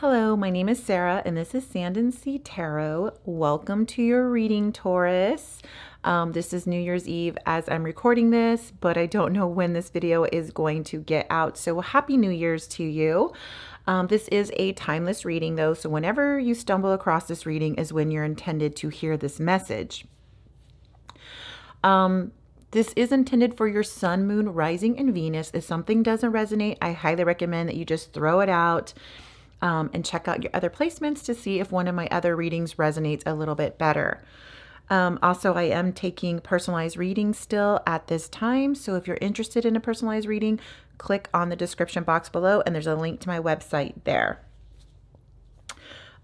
Hello, my name is Sarah, and this is Sand and Sea Tarot. Welcome to your reading, Taurus. This is New Year's Eve as I'm recording this, but I don't know when this video is going to get out. So happy New Year's to you. This is a timeless reading though, so whenever you stumble across this reading is when you're intended to hear this message. This is intended for your sun, moon, rising, and Venus. If something doesn't resonate, I highly recommend that you just throw it out and check out your other placements to see if one of my other readings resonates a little bit better. Also, I am taking personalized readings still at this time. So if you're interested in a personalized reading, click on the description box below and there's a link to my website there.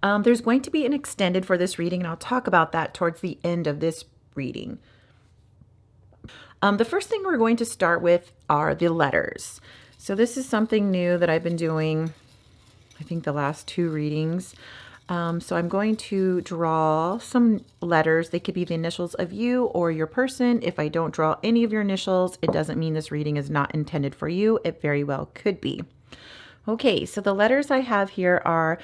There's going to be an extended for this reading, and I'll talk about that towards the end of this reading. The first thing we're going to start with are the letters. So this is something new that I've been doing, I think the last two readings. So I'm going to draw some letters. They could be the initials of you or your person. If I don't draw any of your initials, it doesn't mean this reading is not intended for you. It very well could be. Okay, so the letters I have here are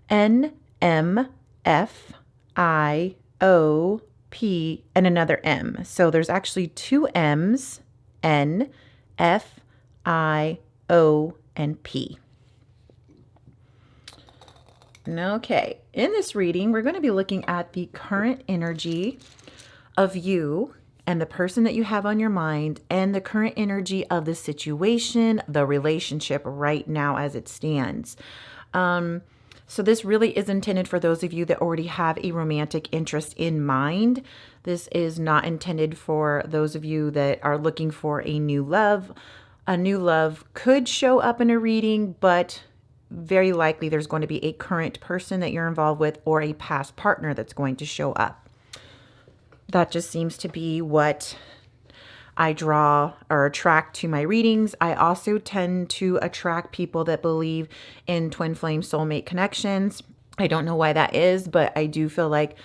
N, M, F, I, O, P, and another M. So there's actually two M's, N, F, I, O, and P. Okay, in this reading, we're going to be looking at the current energy of you and the person that you have on your mind and the current energy of the situation, the relationship right now as it stands. So this really is intended for those of you that already have a romantic interest in mind. This is not intended for those of you that are looking for a new love. A new love could show up in a reading, but very likely there's going to be a current person that you're involved with or a past partner that's going to show up. That just seems to be what I draw or attract to my readings. I also tend to attract people that believe in twin flame soulmate connections. I don't know why that is, but I do feel like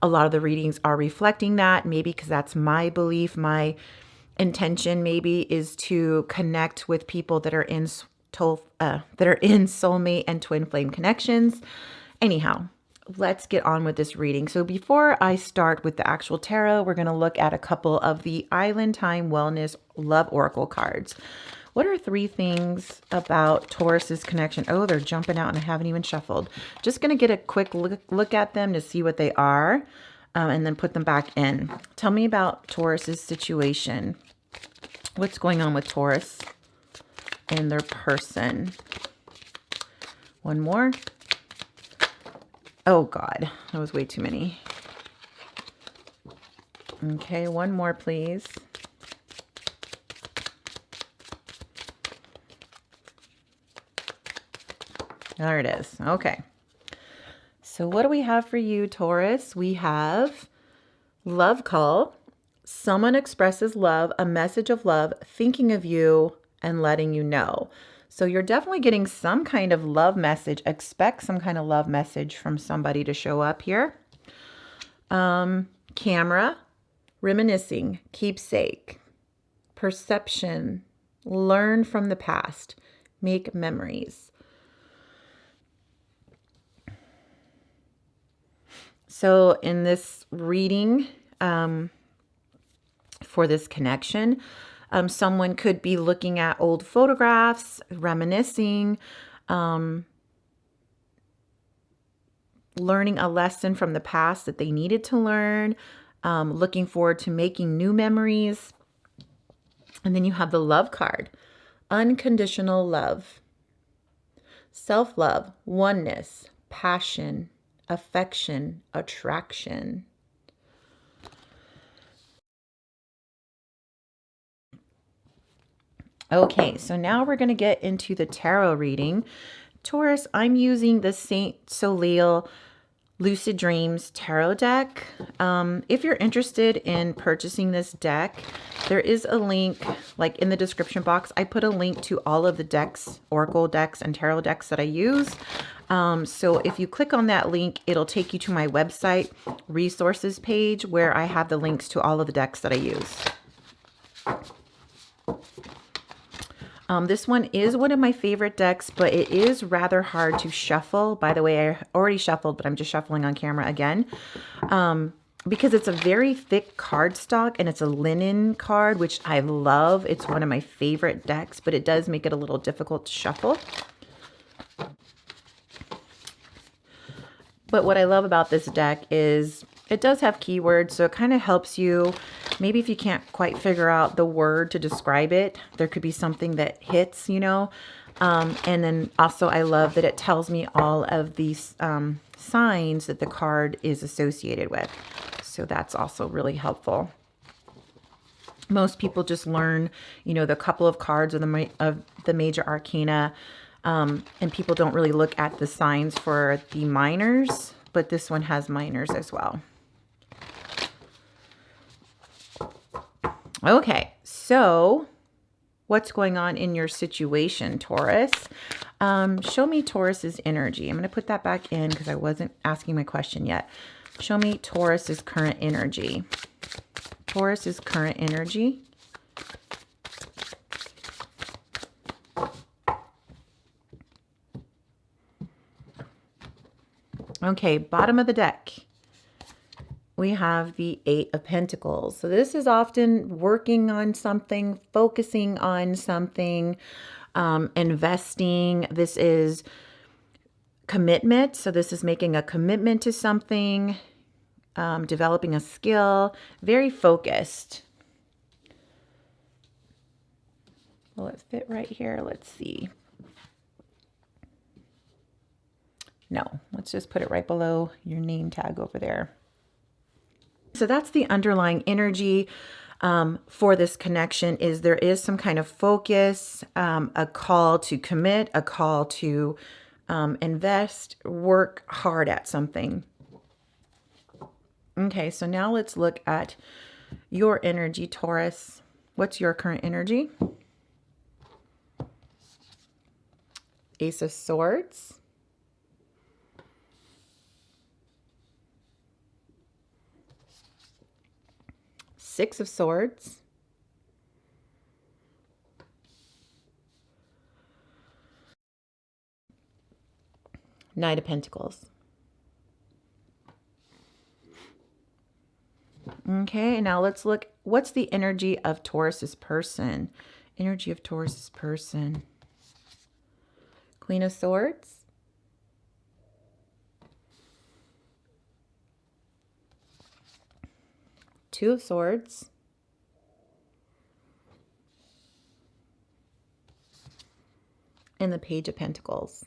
a lot of the readings are reflecting that. Maybe because that's my belief, my intention maybe is to connect with people that are in soulmate and twin flame connections. Anyhow, let's get on with this reading. So before I start with the actual tarot, we're going to look at a couple of the Island Time Wellness Love Oracle cards. What are three things about Taurus's connection? Oh, they're jumping out and I haven't even shuffled. Just going to get a quick look at them to see what they are and then put them back in. Tell me about Taurus's situation. What's going on with Taurus and their person? One more. Oh God, that was way too many. Okay, one more, please. There it is. Okay. So what do we have for you, Taurus? We have love call. Someone expresses love, a message of love, thinking of you and letting you know. So you're definitely getting some kind of love message. Expect some kind of love message from somebody to show up here. Camera, reminiscing, keepsake, perception, learn from the past, make memories. So in this reading, for this connection, someone could be looking at old photographs, reminiscing, learning a lesson from the past that they needed to learn, looking forward to making new memories. And then you have the love card, unconditional love, self-love, oneness, passion, affection, attraction. Okay, so now we're going to get into the tarot reading. Taurus, I'm using the Saint Soleil Lucid Dreams Tarot deck. If you're interested in purchasing this deck, there is a link, like in the description box. I put a link to all of the decks, Oracle decks and tarot decks that I use. So if you click on that link, it'll take you to my website resources page where I have the links to all of the decks that I use. This one is one of my favorite decks, but it is rather hard to shuffle. By the way, I already shuffled, but I'm just shuffling on camera again. Because it's a very thick cardstock and it's a linen card, which I love. It's one of my favorite decks, but it does make it a little difficult to shuffle. But what I love about this deck is it does have keywords, so it kind of helps you. Maybe if you can't quite figure out the word to describe it, there could be something that hits, you know. And then also I love that it tells me all of these signs that the card is associated with. So that's also really helpful. Most people just learn, you know, the couple of cards of the major arcana, and people don't really look at the signs for the minors, but this one has minors as well. Okay, so what's going on in your situation, Taurus? Show me Taurus's energy. I'm going to put that back in because I wasn't asking my question yet. Show me Taurus's current energy. Taurus's current energy. Okay, bottom of the deck. We have the Eight of Pentacles. So this is often working on something, focusing on something, investing. This is commitment. So this is making a commitment to something, developing a skill, very focused. Will it fit right here? Let's see. No, let's just put it right below your name tag over there. So that's the underlying energy for this connection. Is there is some kind of focus, a call to commit, a call to invest, work hard at something. Okay, so now let's look at your energy, Taurus. What's your current energy? Ace of Swords. Six of Swords. Knight of Pentacles. Okay, and now let's look. What's the energy of Taurus's person? Energy of Taurus's person. Queen of Swords. Two of Swords. And the Page of Pentacles.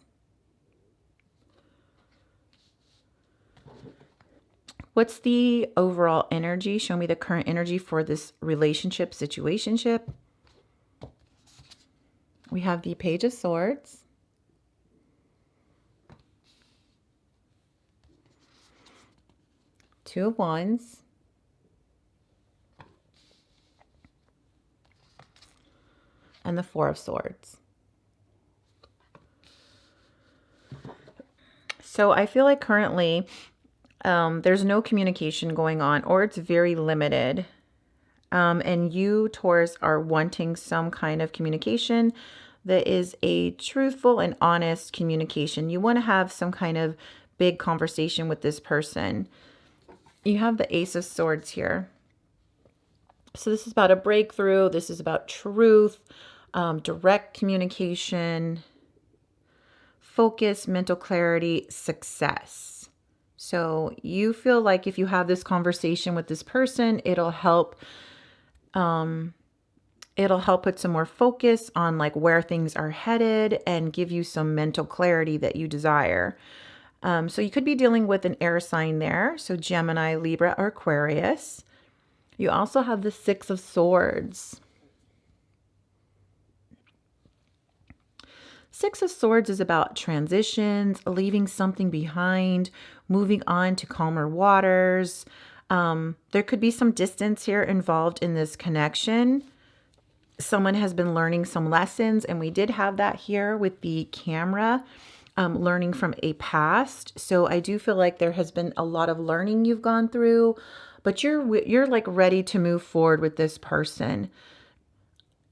What's the overall energy? Show me the current energy for this relationship, situationship. We have the Page of Swords. Two of Wands. And the Four of Swords. So I feel like currently there's no communication going on, or it's very limited. And you, Taurus, are wanting some kind of communication that is a truthful and honest communication. You want to have some kind of big conversation with this person. You have the Ace of Swords here. So this is about a breakthrough. This is about truth, direct communication, focus, mental clarity, success. So you feel like if you have this conversation with this person, it'll help put some more focus on like where things are headed and give you some mental clarity that you desire. So you could be dealing with an air sign there. So Gemini, Libra, or Aquarius. You also have the Six of Swords. Six of Swords is about transitions, leaving something behind, moving on to calmer waters. There could be some distance here involved in this connection. Someone has been learning some lessons, and we did have that here with the camera, learning from a past. So I do feel like there has been a lot of learning you've gone through, but you're like ready to move forward with this person.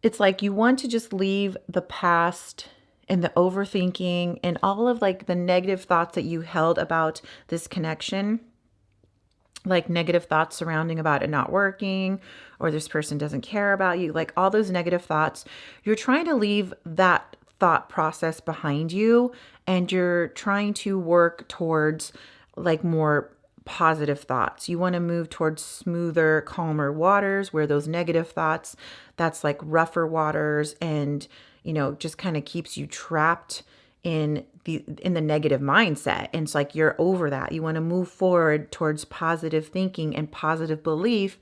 it's like you want to just leave the past and the overthinking and all of like the negative thoughts that you held about this connection, like negative thoughts surrounding about it not working, or this person doesn't care about you, like all those negative thoughts. You're trying to leave that thought process behind you, and you're trying to work towards like more positive thoughts. You want to move towards smoother, calmer waters where those negative thoughts, that's like rougher waters, and just kind of keeps you trapped in the negative mindset. And it's like you're over that. You want to move forward towards positive thinking and positive belief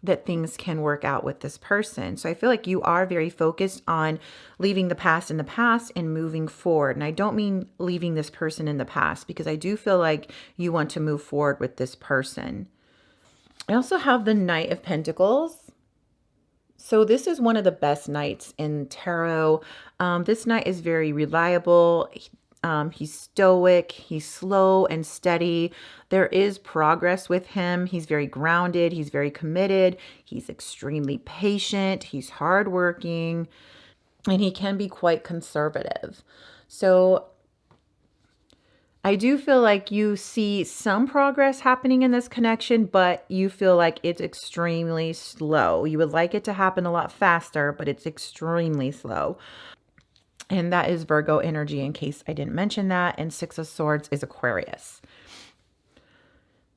that things can work out with this person. So I feel like you are very focused on leaving the past in the past and moving forward. And I don't mean leaving this person in the past, because I do feel like you want to move forward with this person. I also have the Knight of Pentacles. So this is one of the best knights in tarot. This knight is very reliable. He's stoic. He's slow and steady. There is progress with him. He's very grounded. He's very committed. He's extremely patient. He's hardworking, and he can be quite conservative. So I do feel like you see some progress happening in this connection, but you feel like it's extremely slow. You would like it to happen a lot faster, but it's extremely slow. And that is Virgo energy, in case I didn't mention that. And Six of Swords is Aquarius.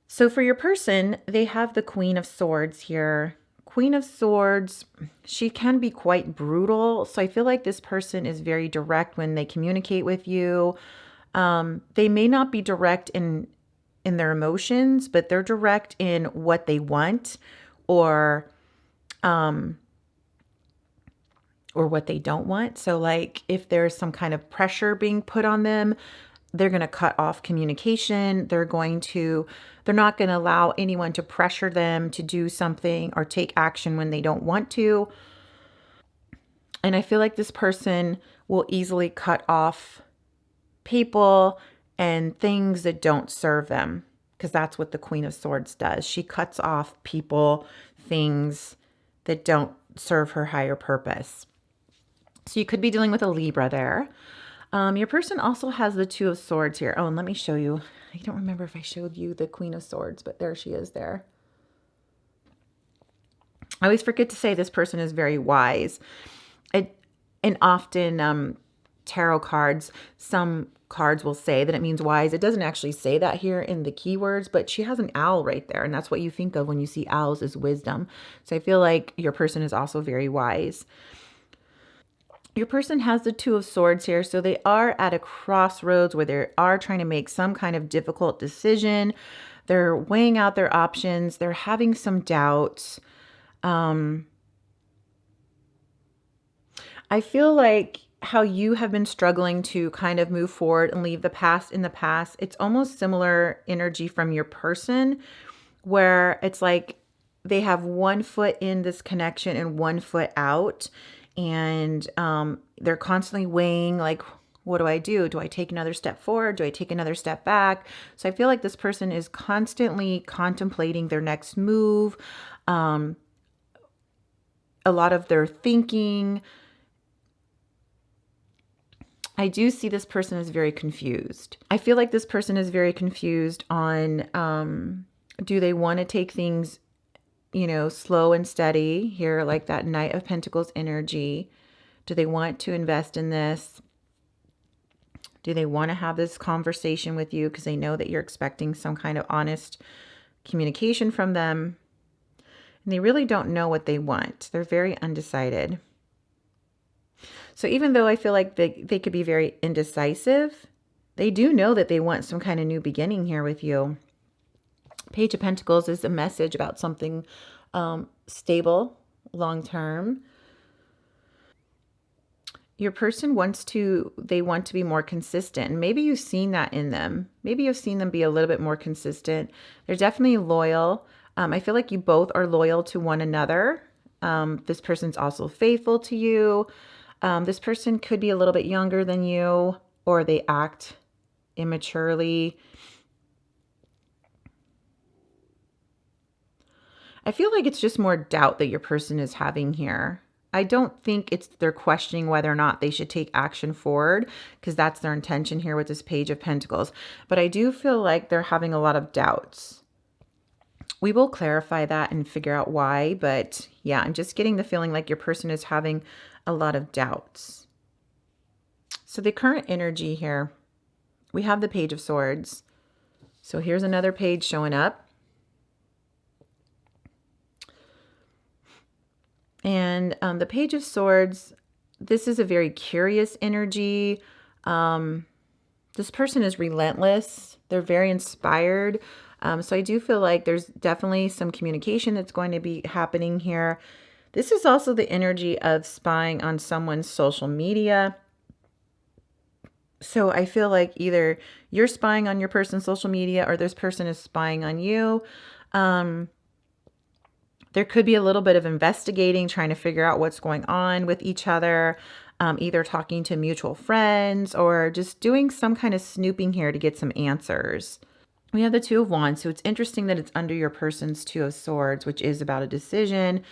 So for your person, they have the Queen of Swords here. Queen of Swords, she can be quite brutal. So I feel like this person is very direct when they communicate with you. They may not be direct in their emotions, but they're direct in what they want, or what they don't want. So like if there's some kind of pressure being put on them, they're going to cut off communication. They're not going to allow anyone to pressure them to do something or take action when they don't want to. And I feel like this person will easily cut off people and things that don't serve them, because that's what the Queen of Swords does. She cuts off people, things that don't serve her higher purpose. So you could be dealing with a Libra there. Your person also has the Two of Swords here. Oh, and let me show you. I don't remember if I showed you the Queen of Swords, but there she is there. I always forget to say this person is very wise. And often tarot cards, some cards will say that it means wise. It doesn't actually say that here in the keywords, but she has an owl right there. And that's what you think of when you see owls, as wisdom. So I feel like your person is also very wise. Your person has the Two of Swords here. So they are at a crossroads where they are trying to make some kind of difficult decision. They're weighing out their options. They're having some doubts. I feel like how you have been struggling to kind of move forward and leave the past in the past, it's almost similar energy from your person, where it's like they have one foot in this connection and one foot out. And they're constantly weighing, like, what do I do? Do I take another step forward? Do I take another step back? So I feel like this person is constantly contemplating their next move. A lot of their thinking. I do see this person is very confused. I feel like this person is very confused on, do they want to take things, slow and steady here, like that Knight of Pentacles energy? Do they want to invest in this? Do they want to have this conversation with you because they know that you're expecting some kind of honest communication from them? And they really don't know what they want. They're very undecided. So even though I feel like they could be very indecisive, they do know that they want some kind of new beginning here with you. Page of Pentacles is a message about something stable, long-term. Your person want to be more consistent. And maybe you've seen that in them. Maybe you've seen them be a little bit more consistent. They're definitely loyal. I feel like you both are loyal to one another. This person's also faithful to you. This person could be a little bit younger than you, or they act immaturely. I feel like it's just more doubt that your person is having here. I don't think they're questioning whether or not they should take action forward, because that's their intention here with this Page of Pentacles. But I do feel like they're having a lot of doubts. We will clarify that and figure out why. But yeah, I'm just getting the feeling like your person is having a lot of doubts. So the current energy here, we have the Page of Swords. So here's another page showing up. And the Page of Swords, this is a very curious energy. This person is relentless. They're very inspired. So I do feel like there's definitely some communication that's going to be happening here. This is also the energy of spying on someone's social media. So I feel like either you're spying on your person's social media or this person is spying on you. There could be a little bit of investigating, trying to figure out what's going on with each other, either talking to mutual friends or just doing some kind of snooping here to get some answers. We have the Two of Wands, so it's interesting that it's under your person's Two of Swords, which is about a decision.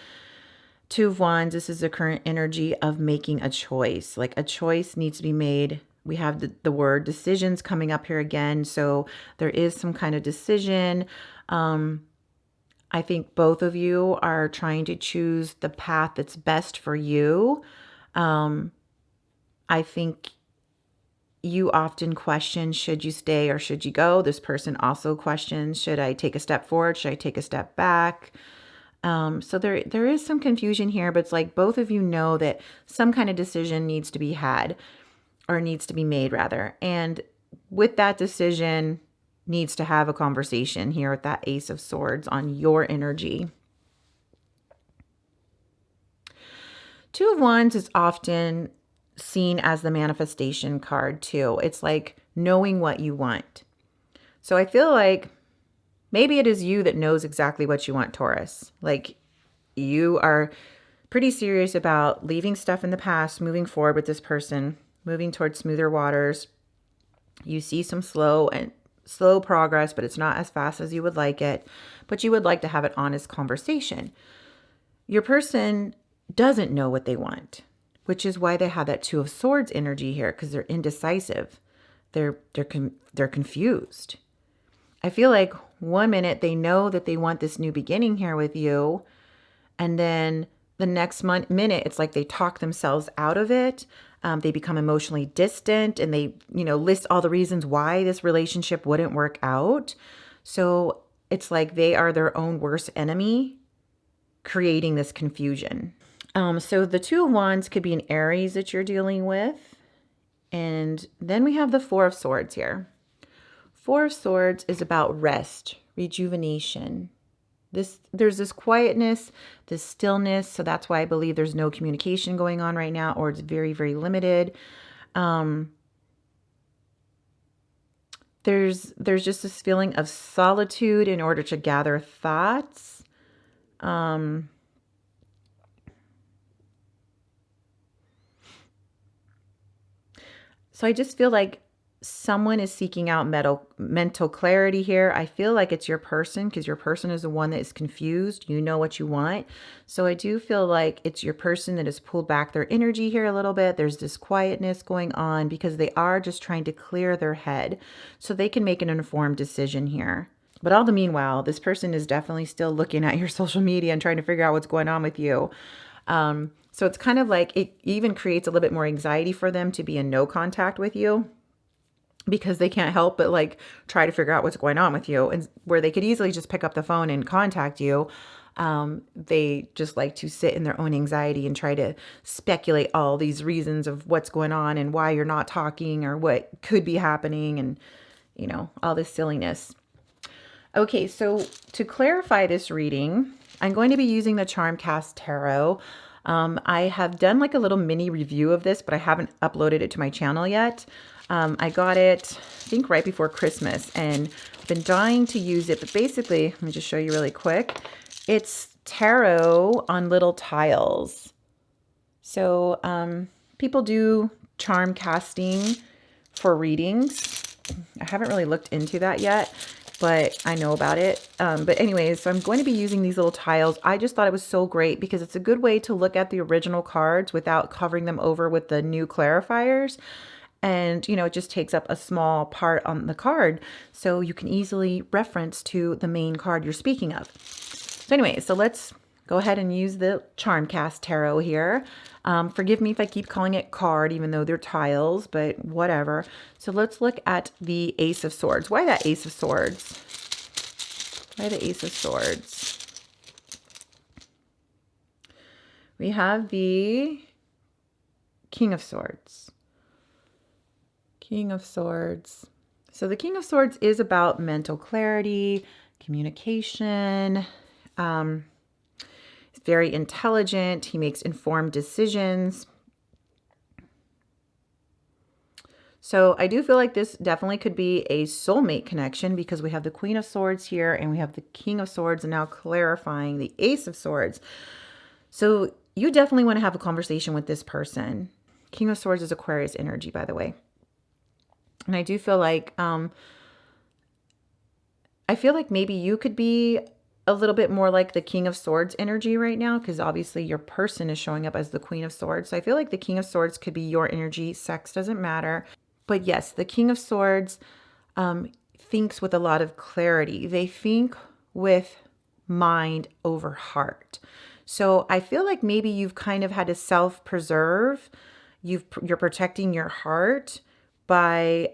Two of Wands, this is the current energy of making a choice. Like a choice needs to be made. We have the word decisions coming up here again, so there is some kind of decision. I think both of you are trying to choose the path that's best for you. I think you often question, should you stay or should you go? This person also questions, should I take a step forward? Should I take a step back? So there is some confusion here, but it's like both of you know that some kind of decision needs to be had, or needs to be made rather. And with that decision, needs to have a conversation here with that Ace of Swords on your energy. Two of Wands is often seen as the manifestation card too. It's like knowing what you want. So I feel like maybe it is you that knows exactly what you want, Taurus. Like you are pretty serious about leaving stuff in the past, moving forward with this person, moving towards smoother waters. You see some slow progress, but it's not as fast as you would like it. But you would like to have an honest conversation. Your person doesn't know what they want, which is why they have that Two of Swords energy here, because they're indecisive. They're confused. I feel like one minute they know that they want this new beginning here with you, and then the next minute it's like they talk themselves out of it. They become emotionally distant, and they, list all the reasons why this relationship wouldn't work out. So it's like they are their own worst enemy, creating this confusion. So the Two of Wands could be an Aries that you're dealing with. And then we have the Four of Swords here. Four of Swords is about rest, rejuvenation. There's this quietness, this stillness. So that's why I believe there's no communication going on right now, or it's very, very limited. There's just this feeling of solitude in order to gather thoughts. So I just feel like someone is seeking out mental clarity here. I feel like it's your person, because your person is the one that is confused. You know what you want. So I do feel like it's your person that has pulled back their energy here a little bit. There's this quietness going on because they are just trying to clear their head so they can make an informed decision here. But all the meanwhile, this person is definitely still looking at your social media and trying to figure out what's going on with you. So it's kind of like it even creates a little bit more anxiety for them to be in no contact with you, because they can't help but like try to figure out what's going on with you, and where they could easily just pick up the phone and contact you. They just like to sit in their own anxiety and try to speculate all these reasons of what's going on and why you're not talking or what could be happening, and all this silliness. Okay, so to clarify this reading, I'm going to be using the Charmcast Tarot. I have done like a little mini review of this, but I haven't uploaded it to my channel yet. I got it, I think, right before Christmas, and been dying to use it. But basically, let me just show you really quick. It's tarot on little tiles. So people do charm casting for readings. I haven't really looked into that yet. but I know about it. But anyways, so I'm going to be using these little tiles. I just thought it was so great because it's a good way to look at the original cards without covering them over with the new clarifiers. And, it just takes up a small part on the card. So you can easily reference to the main card you're speaking of. So anyway, so let's go ahead and use the Charmcast Tarot here. Forgive me if I keep calling it card, even though they're tiles, but whatever. So let's look at the Ace of Swords. Why that Ace of Swords? Why the Ace of Swords? We have the King of Swords. King of Swords. So the King of Swords is about mental clarity, communication. He's very intelligent. He makes informed decisions. So I do feel like this definitely could be a soulmate connection because we have the Queen of Swords here and we have the King of Swords and now clarifying the Ace of Swords. So you definitely want to have a conversation with this person. King of Swords is Aquarius energy, by the way. And I do feel like, maybe you could be a little bit more like the King of Swords energy right now, because obviously your person is showing up as the Queen of Swords. So I feel like the King of Swords could be your energy. Sex doesn't matter. But yes, the King of Swords thinks with a lot of clarity. They think with mind over heart. So I feel like maybe you've kind of had to self-preserve. You're protecting your heart by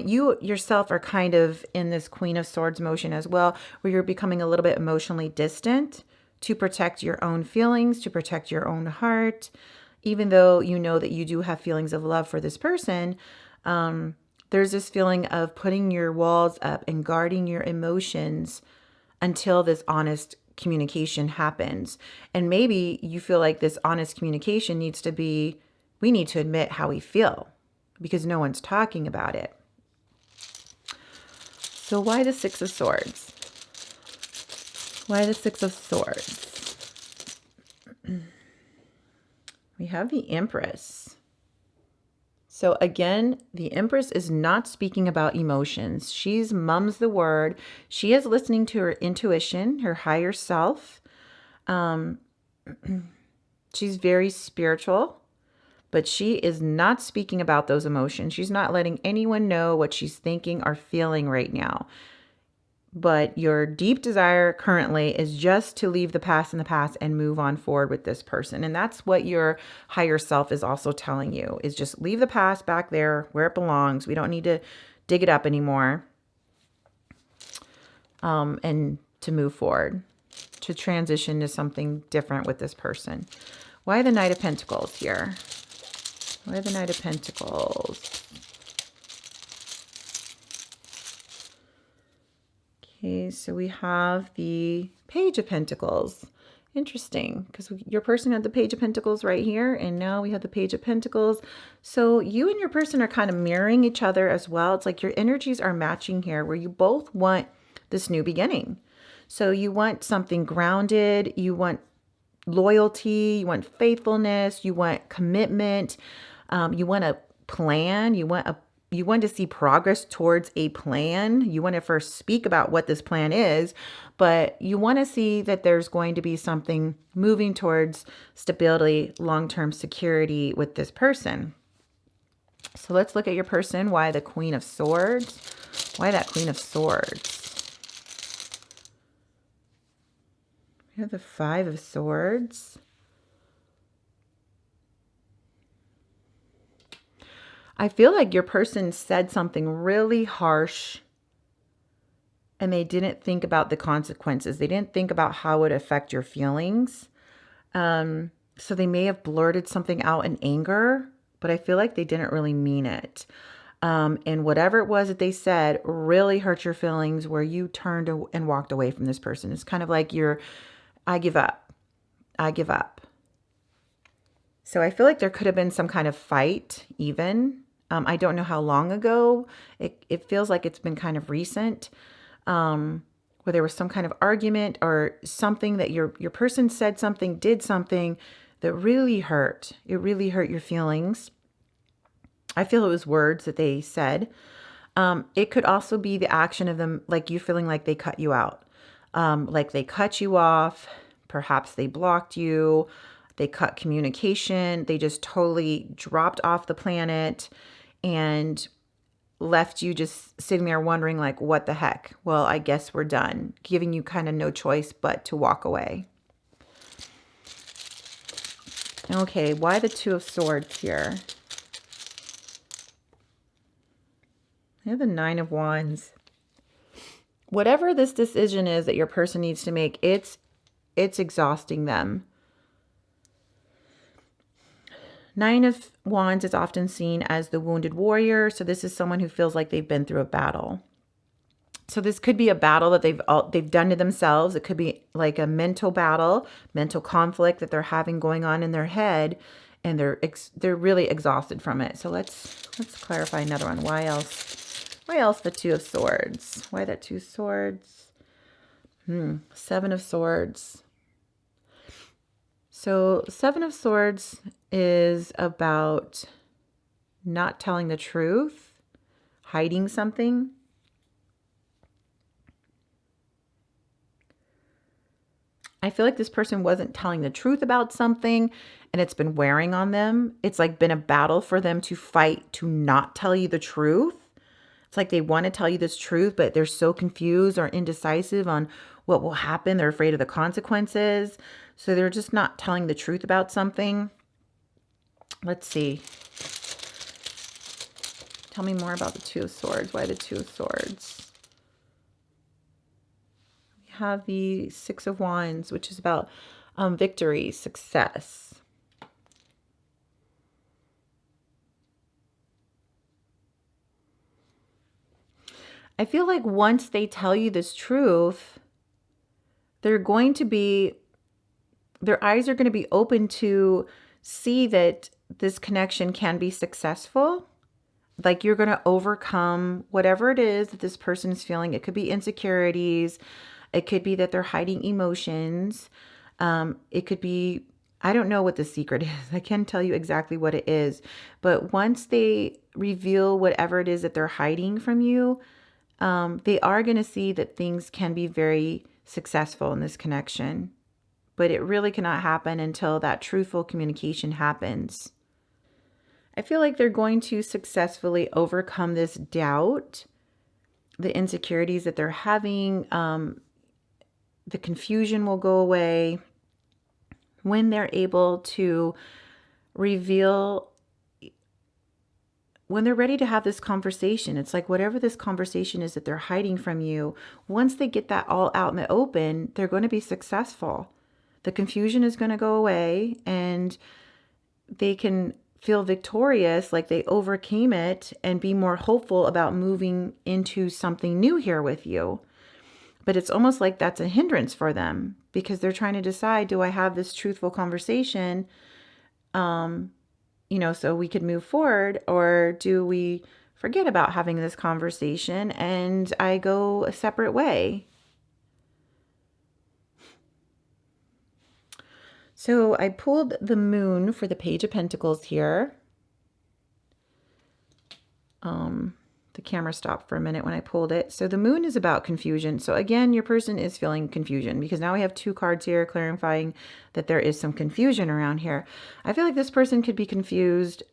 you yourself are kind of in this Queen of Swords motion as well, where you're becoming a little bit emotionally distant to protect your own feelings, to protect your own heart, even though you know that you do have feelings of love for this person. There's this feeling of putting your walls up and guarding your emotions until this honest communication happens. And maybe you feel like this honest communication needs to be, we need to admit how we feel because no one's talking about it. So why the Six of Swords? Why the Six of Swords? We have the Empress. So again, the Empress is not speaking about emotions. She's mum's the word. She is listening to her intuition, her higher self. She's very spiritual, but she is not speaking about those emotions. She's not letting anyone know what she's thinking or feeling right now. But your deep desire currently is just to leave the past in the past and move on forward with this person. And that's what your higher self is also telling you, is just leave the past back there where it belongs. We don't need to dig it up anymore. And to move forward, to transition to something different with this person. Why the Knight of Pentacles here? Why the Knight of Pentacles? Okay, so we have the Page of Pentacles. Interesting, because your person had the Page of Pentacles right here, and now we have the Page of Pentacles. So you and your person are kind of mirroring each other as well. It's like your energies are matching here, where you both want this new beginning. So you want something grounded, you want loyalty, you want faithfulness, you want commitment, you want a plan, you want to see progress towards a plan. You want to first speak about what this plan is, but you want to see that there's going to be something moving towards stability, long-term security with this person. So let's look at your person. Why the Queen of Swords? Why that Queen of Swords? We have the Five of Swords. I feel like your person said something really harsh and they didn't think about the consequences. They didn't think about how it would affect your feelings. So they may have blurted something out in anger, but I feel like they didn't really mean it. And whatever it was that they said really hurt your feelings, where you turned and walked away from this person. It's kind of like I give up. I give up. So I feel like there could have been some kind of fight even. I don't know how long ago. It feels like it's been kind of recent, where there was some kind of argument or something that your person said something, did something that really hurt. It really hurt your feelings. I feel it was words that they said. It could also be the action of them, like you feeling like they cut you out, like they cut you off. Perhaps they blocked you. They cut communication. They just totally dropped off the planet and left you just sitting there wondering, like, what the heck? Well, I guess we're done, giving you kind of no choice but to walk away. Okay, why the Two of Swords here? I have the Nine of Wands. Whatever this decision is that your person needs to make, it's exhausting them. Nine of Wands is often seen as the wounded warrior. So this is someone who feels like they've been through a battle. So this could be a battle that they've done to themselves. It could be like a mental battle, mental conflict that they're having going on in their head, and they're really exhausted from it. So let's clarify another one. Why else? Why else the Two of Swords? Why that Two of Swords? Seven of Swords. So Seven of Swords is about not telling the truth, hiding something. I feel like this person wasn't telling the truth about something and it's been wearing on them. It's like been a battle for them to fight to not tell you the truth. It's like they want to tell you this truth, but they're so confused or indecisive on what will happen. They're afraid of the consequences. So they're just not telling the truth about something. Let's see. Tell me more about the Two of Swords. Why the Two of Swords? We have the Six of Wands, which is about victory, success. I feel like once they tell you this truth, they're going to be, their eyes are going to be open to see that this connection can be successful. Like you're going to overcome whatever it is that this person is feeling. It could be insecurities. It could be that they're hiding emotions. It could be, I don't know what the secret is. I can't tell you exactly what it is. But once they reveal whatever it is that they're hiding from you, they are going to see that things can be very successful in this connection. But it really cannot happen until that truthful communication happens. I feel like they're going to successfully overcome this doubt, the insecurities that they're having. The confusion will go away when they're able to reveal, when they're ready to have this conversation. It's like whatever this conversation is that they're hiding from you, once they get that all out in the open, they're going to be successful. The confusion is going to go away and they can feel victorious, like they overcame it, and be more hopeful about moving into something new here with you. But it's almost like that's a hindrance for them because they're trying to decide, do I have this truthful conversation, so we could move forward, or do we forget about having this conversation and I go a separate way? So I pulled the Moon for the Page of Pentacles here. The camera stopped for a minute when I pulled it. So the Moon is about confusion. So again, your person is feeling confusion because now we have two cards here clarifying that there is some confusion around here. I feel like this person could be confused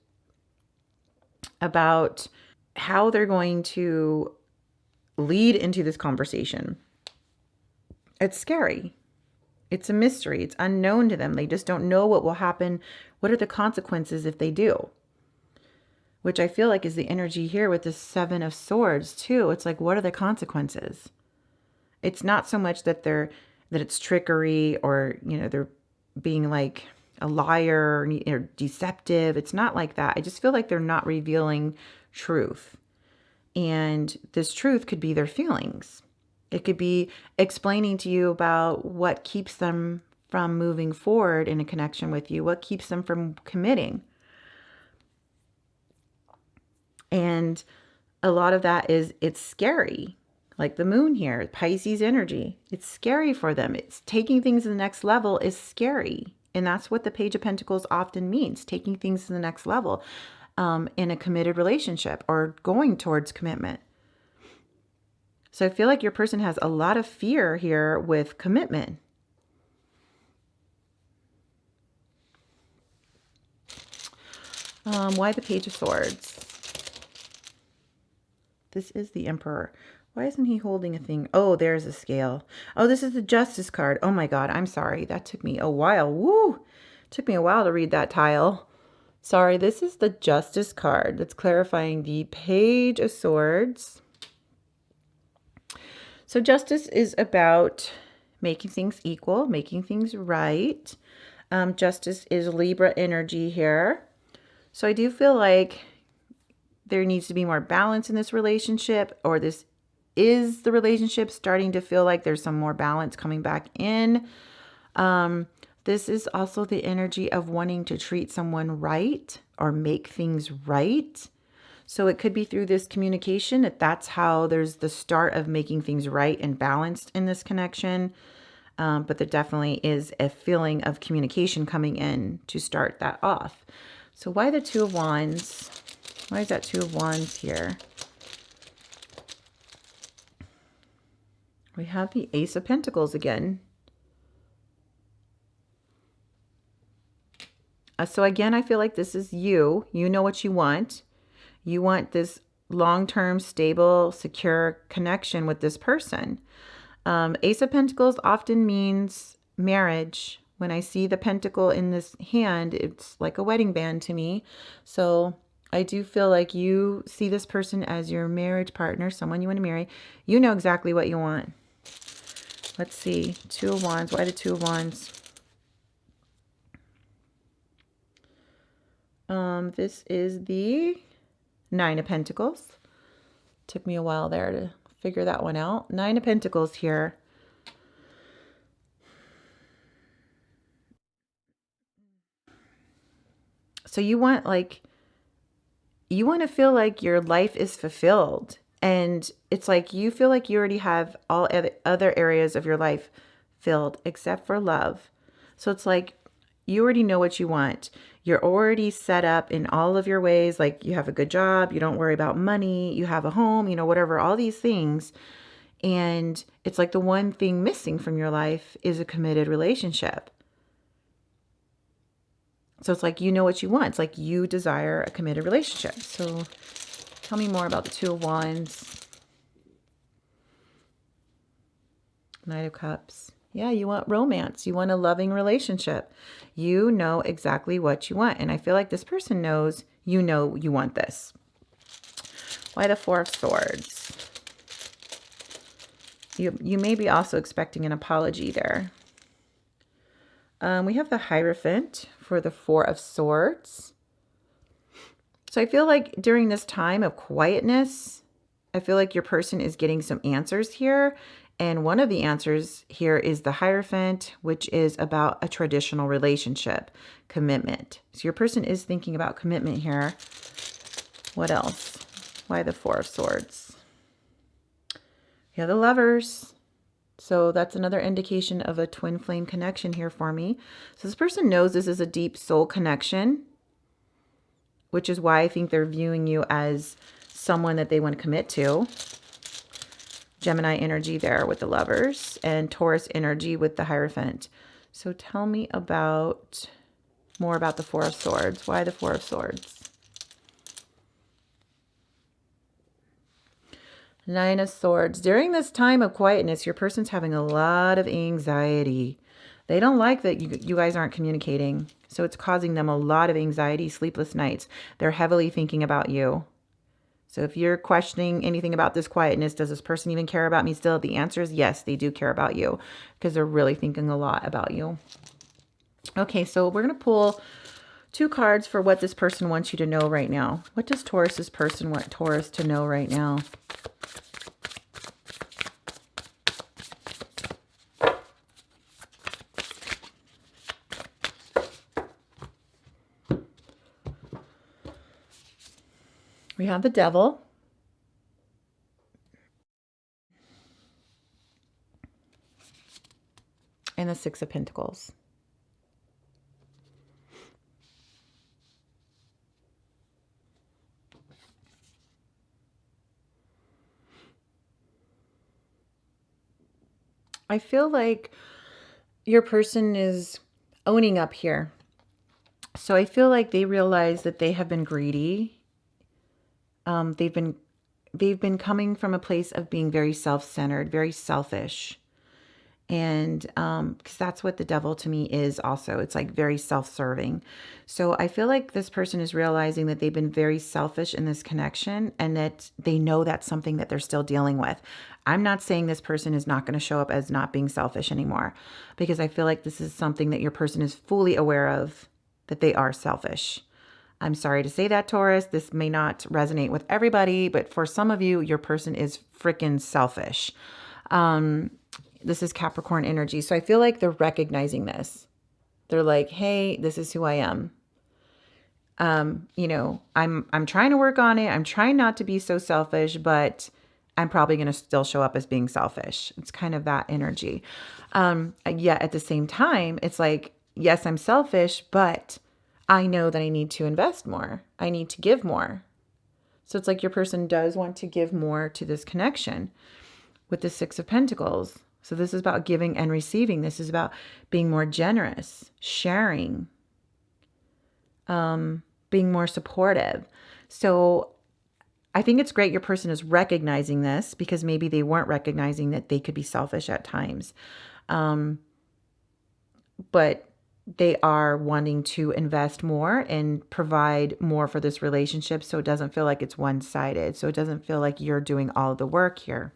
about how they're going to lead into this conversation. It's scary. It's a mystery. It's unknown to them. They just don't know what will happen. What are the consequences if they do? Which I feel like is the energy here with the Seven of Swords too. It's like, what are the consequences? It's not so much that it's trickery or, they're being like a liar or deceptive. It's not like that. I just feel like they're not revealing truth. And this truth could be their feelings. It could be explaining to you about what keeps them from moving forward in a connection with you, what keeps them from committing. And a lot of that is, it's scary. Like the Moon here, Pisces energy. It's scary for them. It's taking things to the next level is scary. And that's what the Page of Pentacles often means, taking things to the next level in a committed relationship or going towards commitment. So I feel like your person has a lot of fear here with commitment. Why the Page of Swords? This is the Emperor. Why isn't he holding a thing? Oh, there's a scale. Oh, this is the Justice card. Oh my God, I'm sorry. That took me a while. Woo! Took me a while to read that tile. Sorry, this is the Justice card that's clarifying the Page of Swords. So justice is about making things equal, making things right. Justice is Libra energy here. So I do feel like there needs to be more balance in this relationship, or this is the relationship starting to feel like there's some more balance coming back in. This is also the energy of wanting to treat someone right or make things right. So it could be through this communication that's how there's the start of making things right and balanced in this connection. But there definitely is a feeling of communication coming in to start that off. So why the Two of Wands? Why is that Two of Wands here? We have the Ace of Pentacles again. So again, I feel like this is you. You know what you want. You want this long-term, stable, secure connection with this person. Ace of Pentacles often means marriage. When I see the pentacle in this hand, it's like a wedding band to me. So I do feel like you see this person as your marriage partner, someone you want to marry. You know exactly what you want. Let's see. Two of Wands. Why the Two of Wands? This is the Nine of Pentacles. Took me a while there to figure that one out. Nine of Pentacles here. So you want to feel like your life is fulfilled. And it's like you feel like you already have all other areas of your life filled except for love. So it's like you already know what you want. You're already set up in all of your ways. Like you have a good job. You don't worry about money. You have a home, whatever, all these things. And it's like the one thing missing from your life is a committed relationship. So it's like you know what you want. It's like you desire a committed relationship. So tell me more about the Two of Wands. Knight of Cups. Yeah, you want romance. You want a loving relationship. You know exactly what you want. And I feel like this person knows you know you want this. Why the Four of Swords? You may be also expecting an apology there. We have the Hierophant for the Four of Swords. So I feel like during this time of quietness, I feel like your person is getting some answers here. And one of the answers here is the Hierophant, which is about a traditional relationship, commitment. So your person is thinking about commitment here. What else? Why the Four of Swords? You have the Lovers. So that's another indication of a twin flame connection here for me. So this person knows this is a deep soul connection, which is why I think they're viewing you as someone that they want to commit to. Gemini energy there with the Lovers and Taurus energy with the Hierophant. So tell me more about the Four of Swords. Why the Four of Swords? Nine of Swords. During this time of quietness, your person's having a lot of anxiety. They don't like that you guys aren't communicating. So it's causing them a lot of anxiety, sleepless nights. They're heavily thinking about you. So if you're questioning anything about this quietness, does this person even care about me still? The answer is yes, they do care about you because they're really thinking a lot about you. Okay, so we're going to pull 2 cards for what this person wants you to know right now. What does Taurus's person want Taurus to know right now? We have the Devil. And the Six of Pentacles. I feel like your person is owning up here. So I feel like they realize that they have been greedy. They've been coming from a place of being very self-centered, very selfish. And because that's what the devil to me is also. It's like very self-serving. So I feel like this person is realizing that they've been very selfish in this connection and that they know that's something that they're still dealing with. I'm not saying this person is not going to show up as not being selfish anymore, because I feel like this is something that your person is fully aware of, that they are selfish. I'm sorry to say that, Taurus. This may not resonate with everybody, but for some of you, your person is freaking selfish. This is Capricorn energy. So I feel like they're recognizing this. They're like, hey, this is who I am. I'm trying to work on it. I'm trying not to be so selfish, but I'm probably going to still show up as being selfish. It's kind of that energy. Yet at the same time, it's like, yes, I'm selfish, but I know that I need to invest more. I need to give more. So it's like your person does want to give more to this connection with the Six of Pentacles. So this is about giving and receiving. This is about being more generous, sharing, being more supportive. So I think it's great your person is recognizing this, because maybe they weren't recognizing that they could be selfish at times. But they are wanting to invest more and provide more for this relationship, so it doesn't feel like it's one-sided. So it doesn't feel like you're doing all of the work here.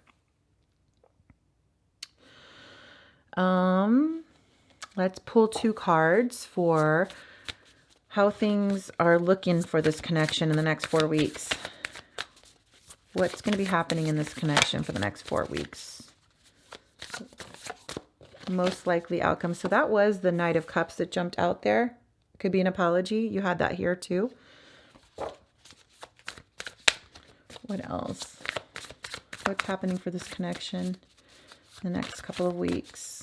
Let's pull 2 cards for how things are looking for this connection in the next 4 weeks. What's going to be happening in this connection for the next 4 weeks? Most likely outcome. So that was the Knight of Cups that jumped out there. Could be an apology. You had that here too. What else? What's happening for this connection in the next couple of weeks?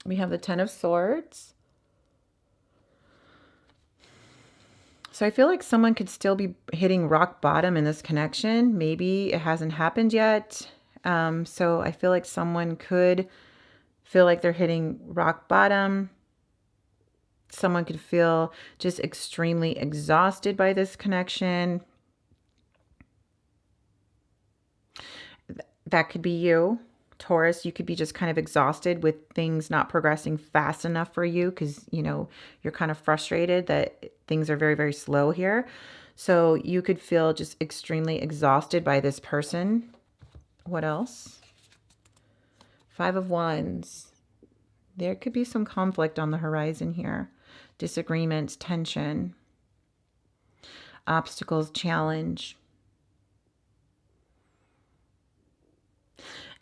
We have the Ten of Swords. So I feel like someone could still be hitting rock bottom in this connection. Maybe it hasn't happened yet. So I feel like someone could feel like they're hitting rock bottom. Someone could feel just extremely exhausted by this connection. That could be you, Taurus. You could be just kind of exhausted with things not progressing fast enough for you, because, you're kind of frustrated that things are very, very slow here. So you could feel just extremely exhausted by this person. What else? 5 of Wands. There could be some conflict on the horizon here. Disagreements, tension, obstacles, challenge.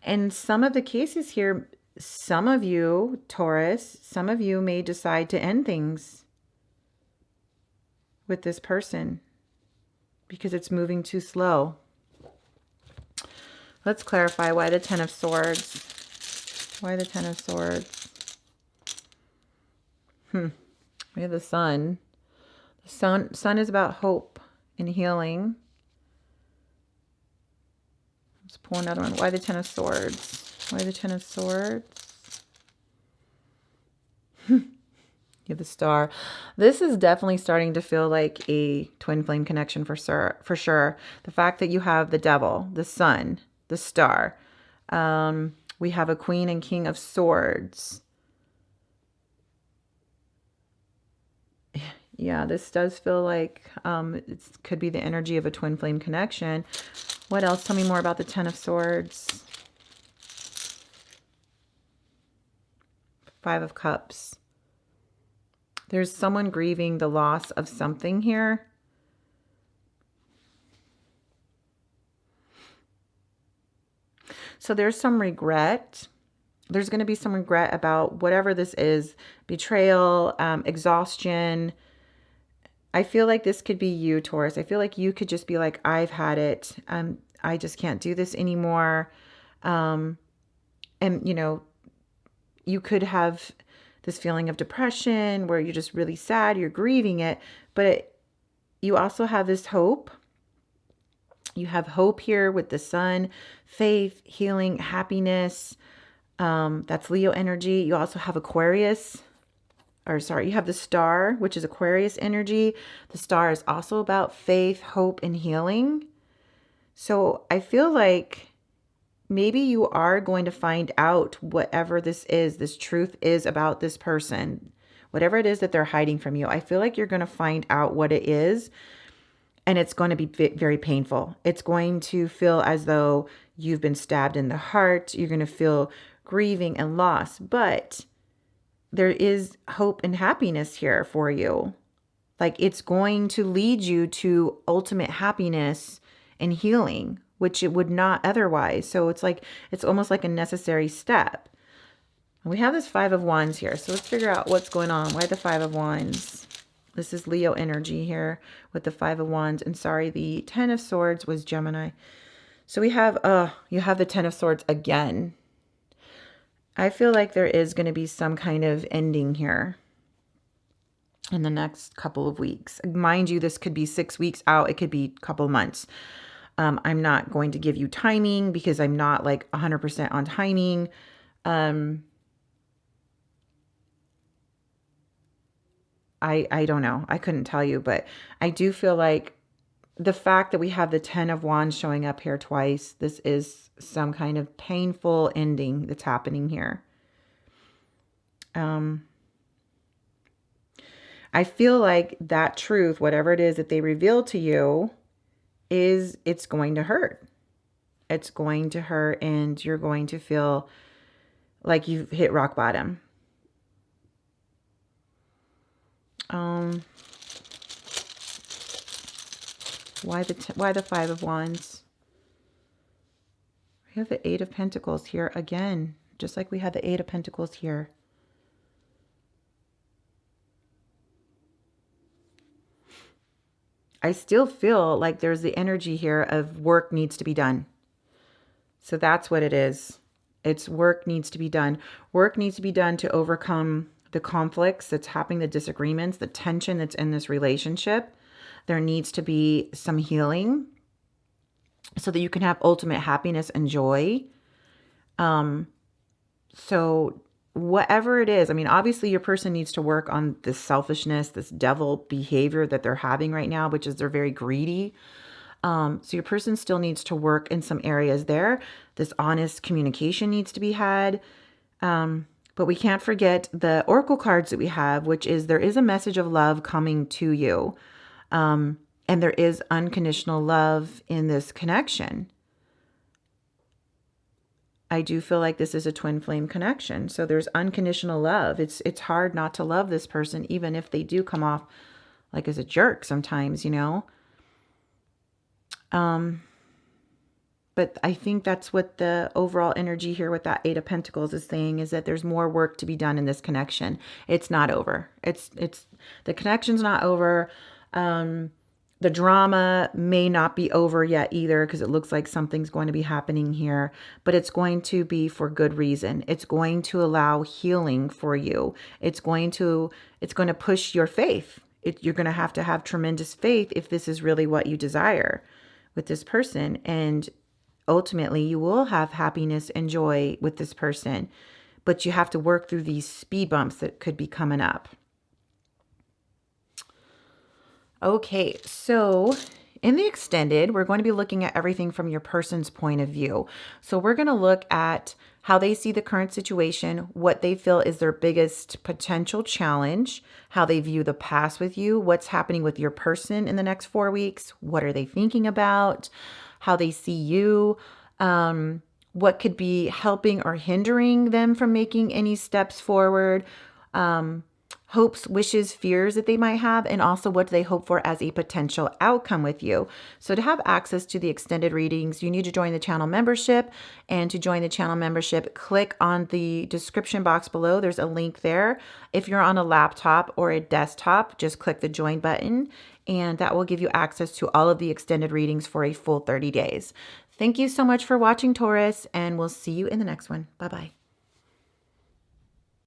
And some of the cases here, some of you, Taurus, some of you may decide to end things with this person because it's moving too slow. Let's clarify why the Ten of Swords. Why the Ten of Swords? We have the Sun. The sun is about hope and healing. Let's pull another one. Why the Ten of Swords? Why the Ten of Swords? You have the Star. This is definitely starting to feel like a twin flame connection for sure. The fact that you have the Devil, the Sun, the Star. We have a Queen and King of Swords. Yeah, this does feel like it could be the energy of a twin flame connection. What else? Tell me more about the Ten of Swords. 5 of Cups. There's someone grieving the loss of something here. So there's some regret. There's going to be some regret about whatever this is. Betrayal, exhaustion. I feel like this could be you, Taurus. I feel like you could just be like, I've had it. I just can't do this anymore. And, you could have this feeling of depression where you're just really sad, you're grieving it, but you also have this hope You have hope here with the sun, faith, healing, happiness. That's Leo energy. You also have Aquarius, or sorry, you have the star, which is Aquarius energy. The star is also about faith, hope, and healing. So I feel like maybe you are going to find out whatever this is, this truth is about this person, whatever it is that they're hiding from you. I feel like you're going to find out what it is, and it's going to be very painful. It's going to feel as though you've been stabbed in the heart. You're going to feel grieving and loss, but there is hope and happiness here for you. Like, it's going to lead you to ultimate happiness and healing, which it would not otherwise. So it's like, it's almost like a necessary step. And we have this Five of Wands here. So let's figure out what's going on. Why the Five of Wands? This is Leo energy here with the Five of Wands. And sorry, the Ten of Swords was Gemini. So we have, you have the Ten of Swords again. I feel like there is going to be some kind of ending here in the next couple of weeks. Mind you, this could be 6 weeks out. It could be a couple of months. I'm not going to give you timing because I'm not like 100% on timing. I don't know. I couldn't tell you, but I do feel like the fact that we have the Ten of Wands showing up here twice, this is some kind of painful ending that's happening here. I feel like that truth, whatever it is that they reveal to you, it's going to hurt. It's going to hurt, and you're going to feel like you've hit rock bottom. Why the Five of Wands? We have the Eight of Pentacles here again, just like we had the Eight of Pentacles here. I still feel like there's the energy here of work needs to be done. So that's what it is. It's work needs to be done. Work needs to be done to overcome the conflicts that's happening, the disagreements, the tension that's in this relationship. There needs to be some healing so that you can have ultimate happiness and joy. So whatever it is, I mean, obviously your person needs to work on this selfishness, this devil behavior that they're having right now, which is they're very greedy. So your person still needs to work in some areas there. This honest communication needs to be had. But we can't forget the oracle cards that we have, which is there is a message of love coming to you. And there is unconditional love in this connection. I do feel like this is a twin flame connection. So there's unconditional love. It's hard not to love this person, even if they do come off like as a jerk sometimes, you know. But I think that's what the overall energy here with that Eight of Pentacles is saying, is that there's more work to be done in this connection. It's not over. It's the connection's not over. The drama may not be over yet either, because it looks like something's going to be happening here, but it's going to be for good reason. It's going to allow healing for you. It's going to push your faith. You're going to have tremendous faith if this is really what you desire with this person. And ultimately you will have happiness and joy with this person, but you have to work through these speed bumps that could be coming up. Okay, so in the extended, we're going to be looking at everything from your person's point of view. So we're going to look at how they see the current situation, what they feel is their biggest potential challenge, how they view the past with you, what's happening with your person in the next 4 weeks, what are they thinking about, how they see you, what could be helping or hindering them from making any steps forward, hopes, wishes, fears that they might have, and also what they hope for as a potential outcome with you. So to have access to the extended readings, you need to join the channel membership. And to join the channel membership, click on the description box below. There's a link there. If you're on a laptop or a desktop, just click the join button, and that will give you access to all of the extended readings for a full 30 days. Thank you so much for watching, Taurus, and we'll see you in the next one. Bye-bye.